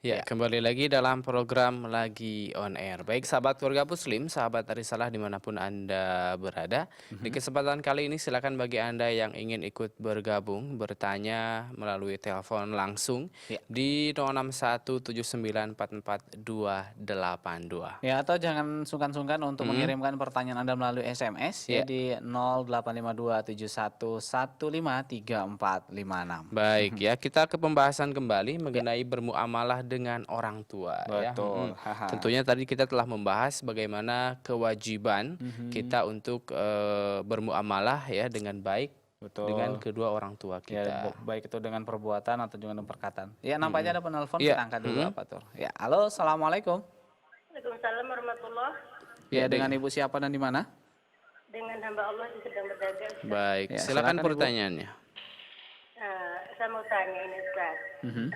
Ya, Ya. kembali lagi dalam program Lagi On Air. Baik sahabat keluarga muslim, sahabat Arisalah dimanapun Anda berada. Di Mhm. kesempatan kali ini silakan bagi Anda yang ingin ikut bergabung, bertanya melalui telepon langsung Ya. di 0817944282. Ya, atau jangan sungkan-sungkan untuk Mm, mengirimkan pertanyaan Anda melalui SMS ya ya, di 085271153456. baik Mhm. ya. Kita ke pembahasan kembali Ya, mengenai bermuamalah dengan orang tua ya. betul. Haha. Tentunya tadi kita telah membahas bagaimana kewajiban Mhm. kita untuk bermuamalah ya dengan baik dengan Betul. kedua orang tua Ya, kita. baik itu dengan perbuatan atau dengan perkataan. Ya, nampaknya Mm-mm. ada penelpon, Iya, kita angkat dulu mm-mm. apa tuh. Ya, halo, assalamualaikum. Waalaikumsalam warahmatullah. Ya, Ya, dengan Ibu siapa dan di mana? Dengan hamba Allah yang sedang berdagang, Ustaz. baik. Ya, Silakan silakan Ibu. pertanyaannya. Saya mau tanya ini, Ustaz. Mhm.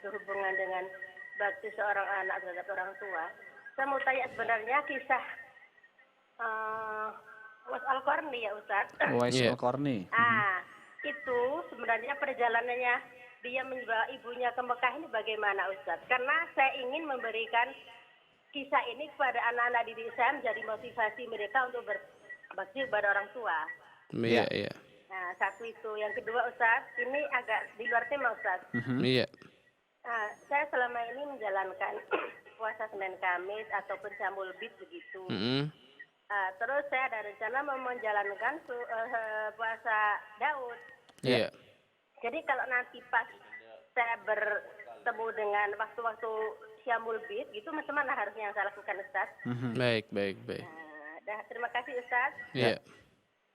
Berhubungan dengan bakti seorang anak terhadap orang tua. Saya mau tanya sebenarnya kisah uh, Was Al-Qarni ya, Ustaz. Uwais Iya. Al-Qarni. Itu sebenarnya perjalanannya dia membawa ibunya ke Mekah ini bagaimana, Ustaz? Karena saya ingin memberikan kisah ini kepada anak-anak didik saya menjadi motivasi mereka untuk berbakti kepada orang tua. Iya, Ya. iya. Nah, satu itu. Yang kedua, Ustaz, ini agak di luar tema, Ustaz. Mhm. Iya. Saya selama ini menjalankan puasa Senin Kamis ataupun Syamul Bid begitu. Mm-mm. Terus saya ada rencana mau menjalankan puasa Daud. Ya. Iya. Jadi kalau nanti pas saya bertemu dengan waktu-waktu Syamul Bid, gitu macam mana harusnya yang saya lakukan, Ustaz? Mhm. Baik, baik, baik. Terima kasih, Ustaz. Iya.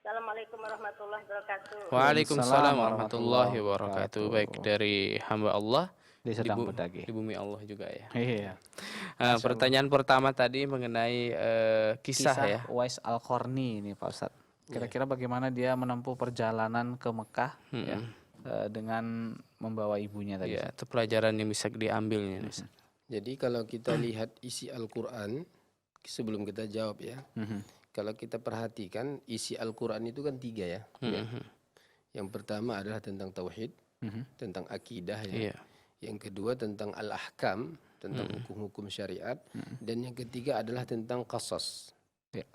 Assalamualaikum warahmatullahi wabarakatuh. Waalaikumsalam warahmatullahi warahmatullahi wabarakatuh. wabarakatuh. Baik dari hamba Allah Dia di, sedang berdagi. di bumi Allah juga ya. Iya. Masya Allah. Pertanyaan pertama tadi mengenai kisah ya. Uwais Al-Qarni ini Pak Ustadz. Kira-kira bagaimana dia menempuh perjalanan ke Mekah ya, dengan membawa ibunya tadi. Ya, itu pelajaran yang bisa diambil nih. Ustaz. Jadi kalau kita lihat isi Al-Quran, sebelum kita jawab ya, kalau kita perhatikan isi Al-Quran itu kan 3 ya. Yang pertama adalah tentang tauhid, tentang akidah ya. Iya. Yang kedua tentang al-ahkam, tentang hukum-hukum syariat, dan yang ketiga adalah tentang qasas.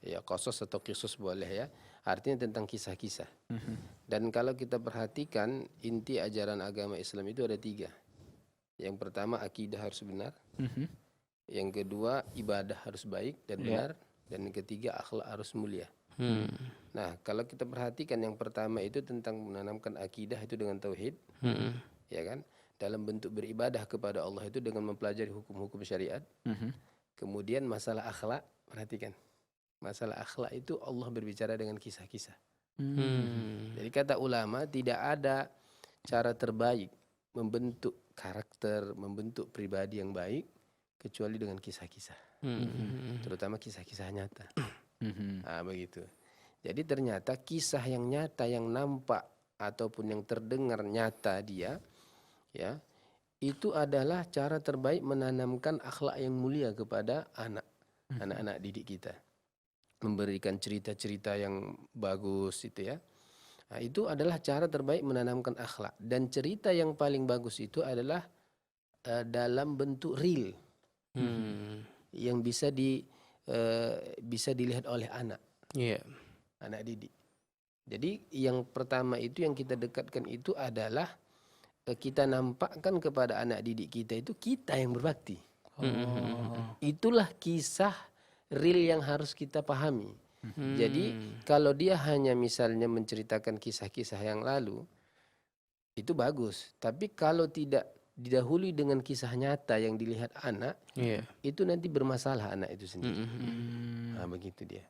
Ya, qasas atau qisas boleh ya. Artinya tentang kisah-kisah. Dan kalau kita perhatikan inti ajaran agama Islam itu ada 3. Yang pertama akidah harus benar. Yang kedua ibadah harus baik dan benar. Dan yang ketiga akhlak harus mulia. Nah, kalau kita perhatikan yang pertama itu tentang menanamkan akidah itu dengan tauhid, ya kan? Dalam bentuk beribadah kepada Allah itu dengan mempelajari hukum-hukum syariat. Kemudian masalah akhlak, perhatikan. Masalah akhlak itu Allah berbicara dengan kisah-kisah. Jadi kata ulama tidak ada cara terbaik membentuk karakter, membentuk pribadi yang baik kecuali dengan kisah-kisah. Terutama kisah-kisah nyata. Begitu. Jadi ternyata kisah yang nyata, yang nampak ataupun yang terdengar nyata dia, ya, itu adalah cara terbaik menanamkan akhlak yang mulia kepada anak-anak didik kita. Memberikan cerita-cerita yang bagus itu ya. Nah, itu adalah cara terbaik menanamkan akhlak. Dan cerita yang paling bagus itu adalah dalam bentuk real, yang bisa dilihat oleh anak. Iya. Anak didik. Jadi yang pertama itu yang kita dekatkan itu adalah kita nampakkan kepada anak didik kita itu kita yang berbakti. Itulah kisah real yang harus kita pahami. Jadi kalau dia hanya misalnya menceritakan kisah-kisah yang lalu, itu bagus. Tapi kalau tidak didahului dengan kisah nyata yang dilihat anak, itu nanti bermasalah anak itu sendiri. Begitu dia.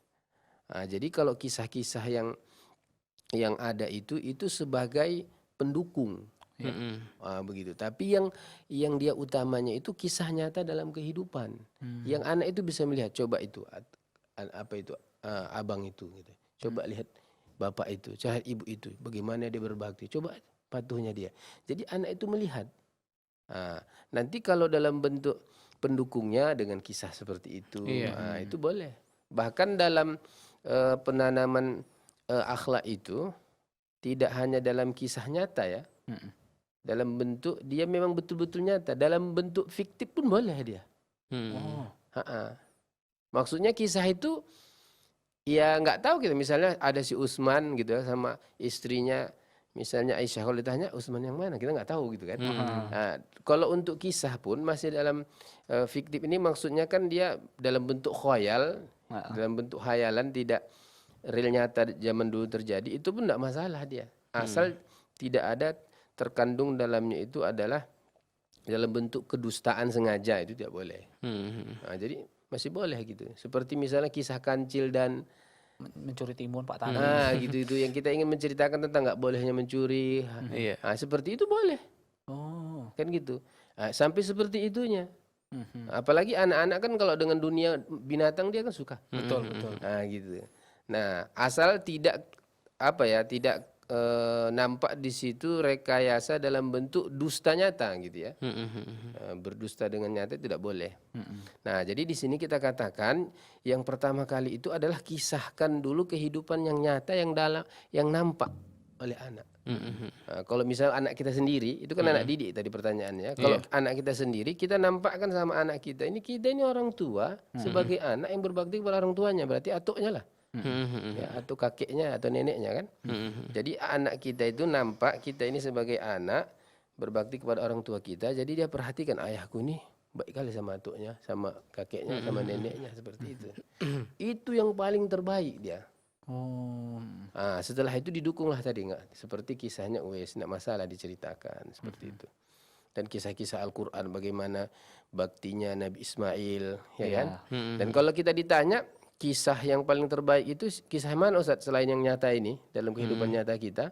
Jadi kalau kisah-kisah yang ada itu sebagai pendukung. Begitu. Tapi yang dia utamanya itu kisah nyata dalam kehidupan. Yang anak itu bisa melihat, coba itu apa itu abang itu gitu. Coba lihat bapak itu, coba ibu itu, bagaimana dia berbakti. Coba patuhnya dia. Jadi anak itu melihat. Nanti kalau dalam bentuk pendukungnya dengan kisah seperti itu, itu boleh. Bahkan dalam penanaman akhlak itu tidak hanya dalam kisah nyata ya. dalam bentuk dia memang betul-betul nyata, dalam bentuk fiktif pun boleh dia. Oh. Ha-ha. Maksudnya kisah itu ya nggak tahu kita, misalnya ada si Utsman gitu ya sama istrinya, misalnya Aisyah, kalau ditanya Utsman yang mana kita nggak tahu gitu kan. Nah, kalau untuk kisah pun masih dalam fiktif ini, maksudnya kan dia dalam bentuk khayal, dalam bentuk khayalan, tidak real nyata zaman dulu terjadi, itu pun tidak masalah dia, asal tidak ada terkandung dalamnya itu adalah dalam bentuk kedustaan sengaja, itu tidak boleh. Nah, jadi masih boleh gitu. Seperti misalnya kisah Kancil dan Mencuri timun Pak Tani. gitu itu yang kita ingin menceritakan tentang nggak bolehnya mencuri. Iya. Nah, seperti itu boleh. Oh. Kan gitu. Nah, sampai seperti itunya. Apalagi anak-anak kan kalau dengan dunia binatang dia kan suka. Betul, betul. Nah, gitu. Nah, asal tidak apa ya, tidak nampak di situ rekayasa dalam bentuk dusta nyata gitu ya. Berdusta dengan nyata tidak boleh. Nah, jadi di sini kita katakan yang pertama kali itu adalah kisahkan dulu kehidupan yang nyata yang nampak oleh anak. Nah, kalau misal anak kita sendiri, itu kan anak didik tadi pertanyaannya. Kalau anak kita sendiri, kita nampakkan sama anak kita ini orang tua sebagai anak yang berbakti kepada orang tuanya, berarti atuknya lah. Ya, atau kakeknya atau neneknya kan. Jadi anak kita itu nampak kita ini sebagai anak berbakti kepada orang tua kita, jadi dia perhatikan ayahku nih baik kali sama atuknya, sama kakeknya, sama neneknya, seperti itu. Itu yang paling terbaik dia. Oh. Nah, setelah itu didukunglah tadi, nggak seperti kisahnya Uwais, nggak masalah diceritakan seperti itu. Dan kisah-kisah Al-Quran bagaimana baktinya Nabi Ismail, ya kan. Dan kalau kita ditanya kisah yang paling terbaik itu kisah mana Ustaz selain yang nyata ini dalam kehidupan nyata kita,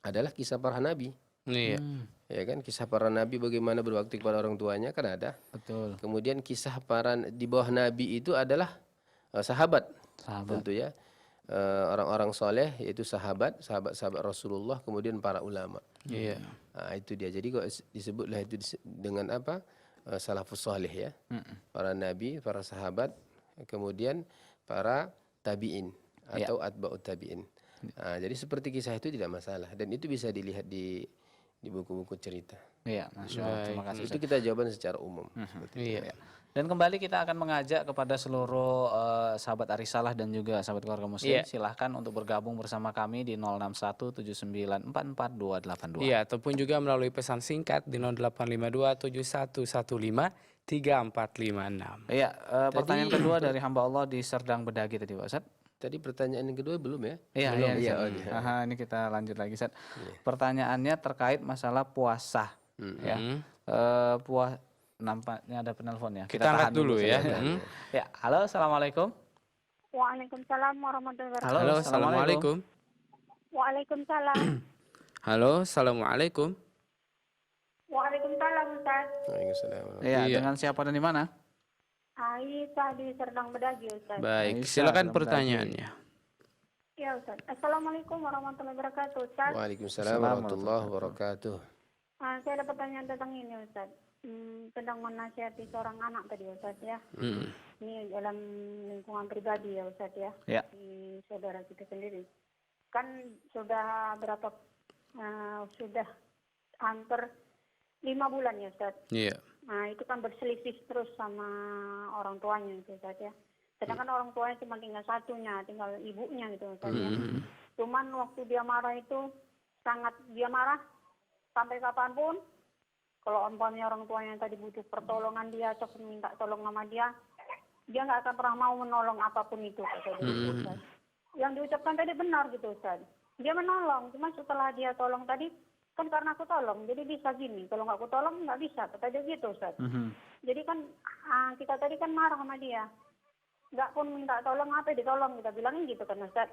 adalah kisah para nabi. Iya. Ya kan, kisah para nabi bagaimana berbakti kepada orang tuanya kan ada. Betul. Kemudian kisah para di bawah nabi itu adalah sahabat. Tentu ya. Orang-orang soleh, yaitu sahabat Rasulullah, kemudian para ulama. Iya. Nah, itu dia. Jadi kok disebutlah itu dengan apa? Salafus soleh ya. Para nabi, para sahabat, kemudian para tabi'in atau atba'ut tabi'in. Nah, jadi seperti kisah itu tidak masalah, dan itu bisa dilihat di buku-buku cerita. Iya, Masya Allah. Terima kasih. Itu kita jawaban secara umum. Iya. Dan kembali kita akan mengajak kepada seluruh sahabat Arisalah dan juga sahabat keluarga muslim, silahkan untuk bergabung bersama kami di 0817944282. Iya, ataupun juga melalui pesan singkat di 085271134456. Iya, pertanyaan kedua dari hamba Allah di Serdang Bedagi tadi Pak Ustadz. Tadi pertanyaan yang kedua belum ya? Iya, belum. iya. Aha, ini kita lanjut lagi Ustadz. Pertanyaannya terkait masalah puasa. Ya. Nampaknya ada penelpon ya. Kita angkat tahan dulu ya. Ya, halo, assalamualaikum. Waalaikumsalam warahmatullahi wabarakatuh. Halo, assalamualaikum. Waalaikumsalam. Halo, assalamualaikum. Waalaikumsalam Ustaz. Waalaikumsalam. Iya, dengan siapa dan di mana? Aisyah di Serdang Bedagi Ustaz. Baik, Aisyah, silakan selamat pertanyaannya. Ya Ustaz. Assalamualaikum warahmatullahi wabarakatuh Ustaz. Waalaikumsalam warahmatullahi wabarakatuh. Saya ada pertanyaan tentang ini Ustaz. Tentang menasihati seorang anak tadi Ustaz ya. Ini dalam lingkungan pribadi ya Ustaz ya. Di saudara kita sendiri. Kan sudah sudah hampir 5 bulan ya Ustaz. Iya. Nah itu kan berselisih terus sama orang tuanya gitu Ustaz ya. Sedangkan orang tuanya cuma tinggal satunya, tinggal ibunya gitu Ustaz ya. Cuman waktu dia marah itu dia marah sampai kapanpun. Kalau umpamanya orang tuanya tadi butuh pertolongan dia atau minta tolong sama dia nggak akan pernah mau menolong apapun itu kata dia, Ustaz. Yang diucapkan tadi benar gitu Ustaz. Dia menolong, cuma setelah dia tolong tadi kan karena aku tolong, jadi bisa gini. Kalau nggak aku tolong nggak bisa, kata dia gitu Ustaz. Jadi kan kita tadi kan marah sama dia. Nggak pun minta tolong apa ditolong, kita bilangin gitu kan Ustaz.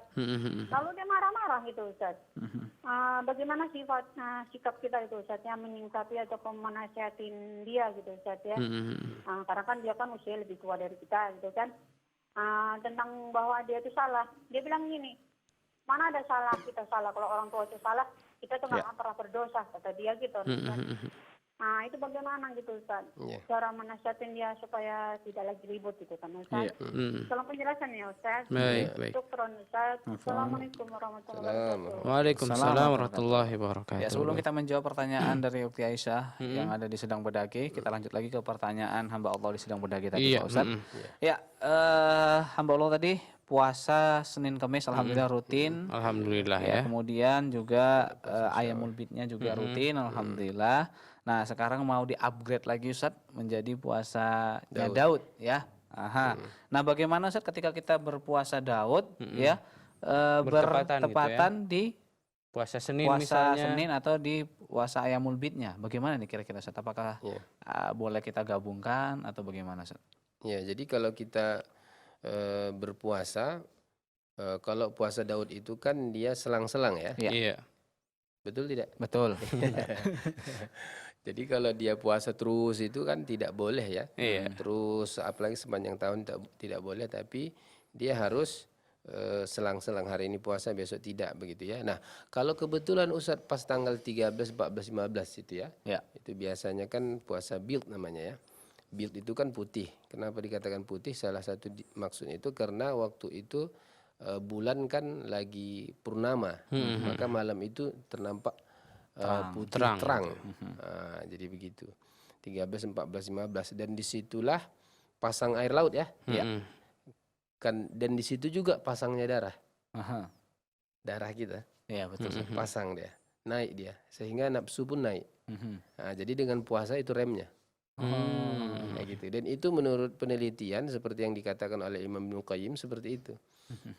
Lalu dia marah-marah gitu Ustaz. Bagaimana sikap kita itu Ustaz ya, menyingkapi atau menasihatin dia gitu Ustaz ya. Karena kan dia kan usia lebih tua dari kita gitu kan. Tentang bahwa dia itu salah. Dia bilang gini, mana ada salah kita salah, kalau orang tua itu salah kita tuh nggak akan pernah berdosa kata dia gitu. Nah, itu bagaimana gitu Ustaz? Iya. Cara menasihatin dia supaya tidak lagi ribut gitu kan Ustaz. Tolong penjelasan ya Ustaz. Baik, baik. Syukron Ustaz. Assalamualaikum warahmatullahi wabarakatuh. Waalaikumsalam warahmatullahi Ya, wabarakatuh. sebelum kita menjawab pertanyaan dari Ukti Aisyah yang ada di Sedang Berdaki, kita lanjut lagi ke pertanyaan hamba Allah di Sedang Berdaki tadi, Iya, Pak Ustadz. Ya, hamba Allah tadi puasa Senin Kamis alhamdulillah rutin. Alhamdulillah Ya, ya. kemudian juga ayamul bidnya juga rutin alhamdulillah. Nah, sekarang mau di-upgrade lagi Ustadz menjadi puasanya Daud ya. Aha. Nah, bagaimana Ustadz ketika kita berpuasa Daud ya Bertepatan gitu ya. bertepatan di Puasa Senin puasa misalnya. Senin atau di puasa ayamul bidnya? Bagaimana nih kira-kira Ustadz? Apakah Iya. boleh kita gabungkan atau bagaimana Ustadz? Ya, jadi kalau kita berpuasa, kalau puasa Daud itu kan dia selang-selang ya, Iya. Iya. betul tidak? Betul. Jadi kalau dia puasa terus itu kan tidak boleh ya. Iya. Terus apalagi sepanjang tahun tidak boleh, tapi dia harus selang-selang, hari ini puasa besok tidak begitu ya. Nah, kalau kebetulan Ustadz pas tanggal 13, 14, 15 itu ya. Ya. Itu biasanya kan puasa Bild namanya ya. Bild itu kan putih. Kenapa dikatakan putih? Salah satu maksudnya itu karena waktu itu bulan kan lagi purnama. Maka malam itu ternampak putih terang. Nah, jadi begitu. 13, 14, 15 dan disitulah pasang air laut ya. Mm-mm. Kan dan di situ juga pasangnya darah. Aha. Darah kita Iya betul. Ustadz. pasang dia. Naik dia sehingga nafsu pun naik. Mhm. Nah, jadi dengan puasa itu remnya. Kayak gitu. Dan itu menurut penelitian seperti yang dikatakan oleh Imam Ibnu Qayyim seperti itu.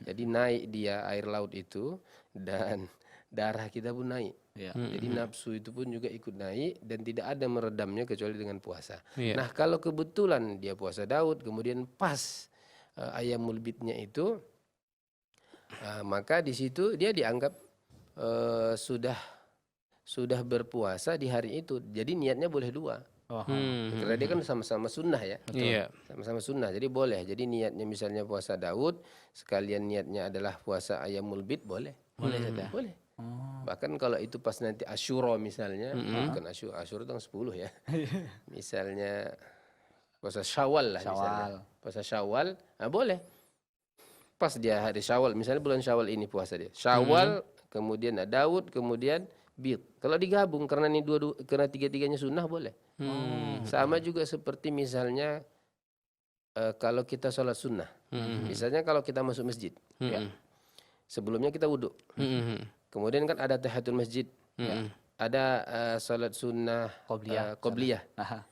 Jadi naik dia air laut itu dan darah kita pun naik. Iya. Jadi nafsu itu pun juga ikut naik dan tidak ada meredamnya kecuali dengan puasa. Iya. Nah, kalau kebetulan dia puasa Daud kemudian pas ayamul bidnya itu maka di situ dia dianggap sudah berpuasa di hari itu. Jadi niatnya boleh dua. Oh, Karena dia kan sama-sama sunnah ya. Iya. Sama-sama sunnah. Jadi boleh. Jadi niatnya misalnya puasa Daud, sekalian niatnya adalah puasa ayamul bid, boleh. boleh Ustadz ya? Boleh. Bahkan kalau itu pas nanti Asyura misalnya, bukan Asyura tanggal 10 ya. Misalnya puasa Syawal lah misalnya. Puasa Syawal, boleh. Pas dia hari Syawal, misalnya bulan Syawal ini puasa dia. Syawal, kemudian Daud, kemudian Bid. Kalau digabung karena ini karena tiga-tiganya sunnah boleh. Sama juga seperti misalnya kalau kita sholat sunnah. Misalnya kalau kita masuk masjid, ya, sebelumnya kita wudhu. Kemudian kan ada tahiyatul masjid, ada sholat sunnah qobliyah.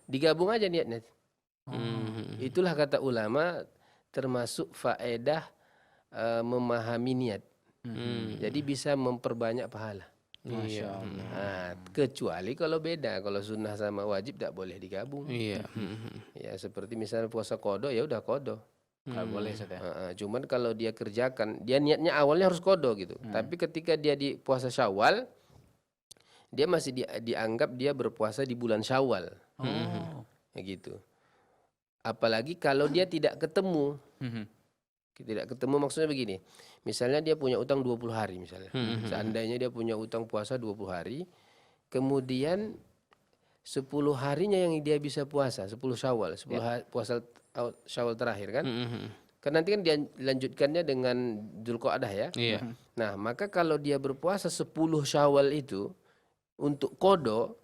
Digabung aja niatnya. Itulah kata ulama termasuk faedah memahami niat. Jadi bisa memperbanyak pahala. Masya Allah. Nah, kecuali kalau beda, kalau sunnah sama wajib tidak boleh digabung. Iya. Ya seperti misalnya puasa kodo, ya udah kodo. Nggak boleh Ustadz ya? Cuman kalau dia kerjakan, dia niatnya awalnya harus kodo gitu. Tapi ketika dia di puasa Syawal, dia masih dianggap dia berpuasa di bulan Syawal. Ya gitu. Apalagi kalau dia tidak ketemu. Tidak ketemu maksudnya begini. Misalnya dia punya utang 20 hari misalnya. Seandainya dia punya utang puasa 20 hari, kemudian 10 harinya yang dia bisa puasa, 10 Syawal, 10 hari, puasa Syawal terakhir kan. Kan nanti kan dia lanjutkannya dengan Dzulqa'dah ya. Iya. Nah, maka kalau dia berpuasa 10 Syawal itu untuk kodo,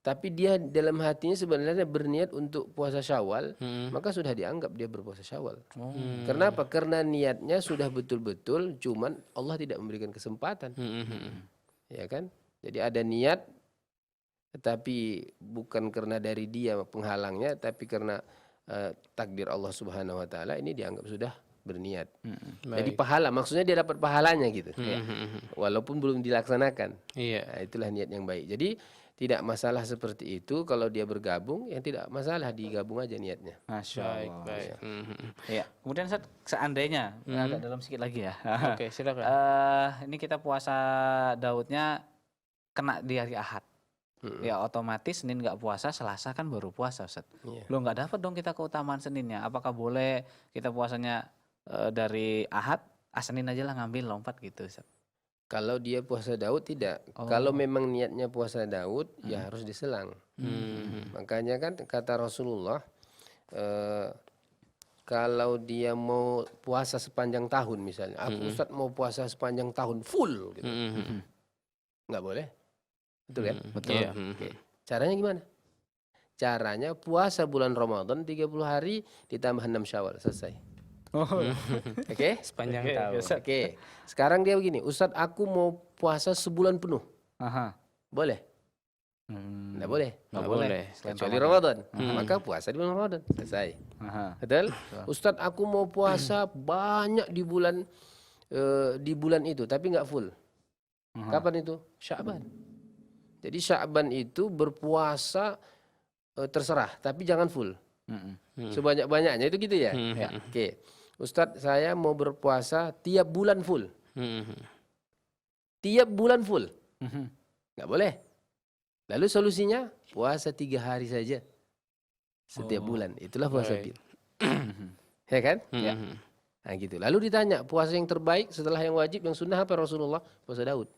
tapi dia dalam hatinya sebenarnya berniat untuk puasa Syawal, maka sudah dianggap dia berpuasa Syawal. Kenapa? Karena niatnya sudah betul-betul, cuman Allah tidak memberikan kesempatan. Ya kan? Jadi ada niat, tetapi bukan karena dari dia penghalangnya, tapi karena takdir Allah Subhanahu Wa Taala, ini dianggap sudah berniat. Jadi pahala, maksudnya dia dapat pahalanya gitu. Walaupun belum dilaksanakan. Iya. Nah, itulah niat yang baik. Jadi tidak masalah seperti itu. Kalau dia bergabung, yang tidak masalah digabung aja niatnya. Masya Allah. Baik. Ya. Kemudian Ustadz, seandainya agak dalam sedikit lagi ya. Oke, silakan. Ini kita puasa Daudnya kena di hari Ahad. Ya otomatis Senin nggak puasa, Selasa kan baru puasa Ustadz. Lo nggak dapat dong kita keutamaan Seninnya. Apakah boleh kita puasanya dari Ahad, Senin aja lah ngambil lompat gitu Ustadz? Kalau dia puasa Daud tidak. Kalau memang niatnya puasa Daud, ya harus diselang. Makanya kan kata Rasulullah, kalau dia mau puasa sepanjang tahun misalnya, aku Ustadz mau puasa sepanjang tahun full, gitu. Nggak boleh, betul kan? Betul. Iya. Oke. Caranya gimana? Caranya puasa bulan Ramadan 30 hari ditambah 6 Syawal, selesai. Oke? Sepanjang Oke, tahun. Ustaz. Oke. Sekarang dia begini, Ustadz aku mau puasa sebulan penuh. Aha. Boleh? Hmm. Nggak boleh. Nggak boleh. Kecuali Ramadan. Maka puasa di bulan Ramadan. Selesai. Aha. Betul? Ustadz aku mau puasa banyak di bulan itu, tapi nggak full. Kapan itu? Sya'ban. Jadi Sya'ban itu berpuasa terserah, tapi jangan full. Sebanyak-banyaknya itu gitu ya? Ya. Oke. Ustadz saya mau berpuasa tiap bulan full. Tiap bulan full. Nggak boleh. Lalu solusinya puasa 3 hari saja setiap bulan. Itulah puasa bid. Ya kan? Ya. Nah gitu. Lalu ditanya puasa yang terbaik setelah yang wajib, yang sunnah apa Rasulullah? Puasa Daud.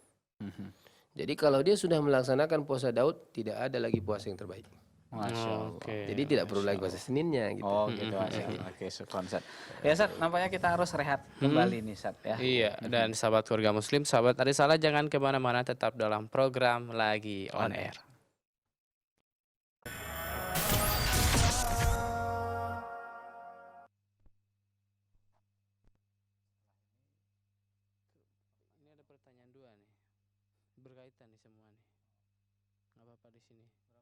Jadi kalau dia sudah melaksanakan puasa Daud, tidak ada lagi puasa yang terbaik. Masya Allah. Oke. Jadi tidak perlu lagi puasa Seninnya gitu. Oh gitu, Masya Allah. Oke, syukron, Ustaz. Ya, Ustaz, nampaknya kita harus rehat kembali nih, Ustaz, ya. Iya, dan sahabat keluarga muslim, sahabat Arisalah, jangan kemana-mana, tetap dalam program Lagi On Air. Ini ada pertanyaan dua nih, berkaitan nih semua nih. Nggak apa-apa di sini.